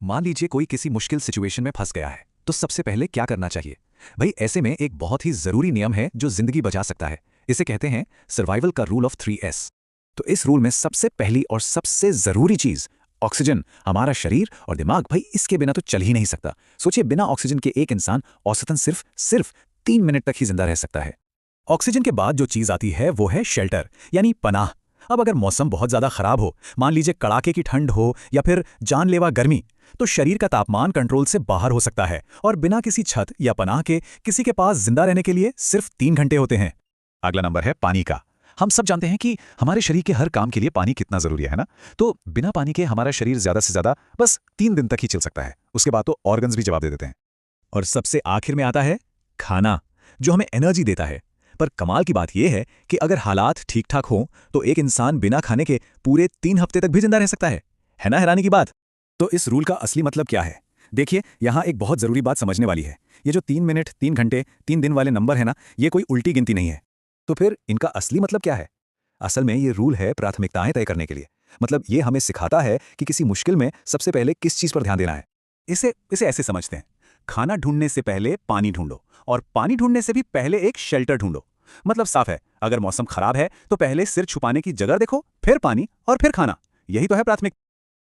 मान लीजिए कोई किसी मुश्किल सिचुएशन में फंस गया है, तो सबसे पहले क्या करना चाहिए? भाई ऐसे में एक बहुत ही जरूरी नियम है जो जिंदगी बचा सकता है। इसे कहते हैं सर्वाइवल का रूल ऑफ 3S। तो इस रूल में सबसे पहली और सबसे जरूरी चीज ऑक्सीजन। हमारा शरीर और दिमाग भाई इसके बिना तो चल ही नहीं सकता। सोचिए, बिना ऑक्सीजन के एक इंसान औसतन सिर्फ सिर्फ 3 मिनट तक ही जिंदा रह सकता है। ऑक्सीजन के बाद जो चीज आती है वो है शेल्टर, यानी पनाह। अब अगर मौसम बहुत ज्यादा खराब हो, मान लीजिए कड़ाके की ठंड हो या फिर जानलेवा गर्मी, तो शरीर का तापमान कंट्रोल से बाहर हो सकता है और बिना किसी छत या पनाह के किसी के पास जिंदा रहने के लिए सिर्फ 3 घंटे होते हैं। अगला नंबर है पानी का। हम सब जानते हैं कि हमारे शरीर के हर काम के लिए पानी कितना जरूरी है ना। तो बिना पानी के हमारा शरीर ज्यादा से ज्यादा बस 3 दिन तक ही चल सकता है। उसके बाद तो ऑर्गन्स भी जवाब दे देते हैं। और सबसे आखिर में आता है खाना, जो हमें एनर्जी देता है। पर कमाल की बात यह है कि अगर हालात ठीक ठाक हों तो एक इंसान बिना खाने के पूरे 3 हफ्ते तक भी जिंदा रह सकता है ना हैरानी की बात। तो इस रूल का असली मतलब क्या है? देखिए, यहाँ एक बहुत जरूरी बात समझने वाली है। ये जो 3 मिनट 3 घंटे 3 दिन वाले नंबर है ना, ये कोई उल्टी गिनती नहीं है। तो फिर इनका असली मतलब क्या है? असल में ये रूल है प्राथमिकताएं तय करने के लिए। मतलब ये हमें सिखाता है कि किसी मुश्किल में सबसे पहले किस चीज पर ध्यान देना है। इसे इसे ऐसे समझते हैं, खाना ढूंढने से पहले पानी ढूंढो और पानी ढूंढने से भी पहले एक शेल्टर ढूंढो। मतलब साफ है, अगर मौसम खराब है तो पहले सिर छुपाने की जगह देखो, फिर पानी और फिर खाना। यही तो है प्राथमिक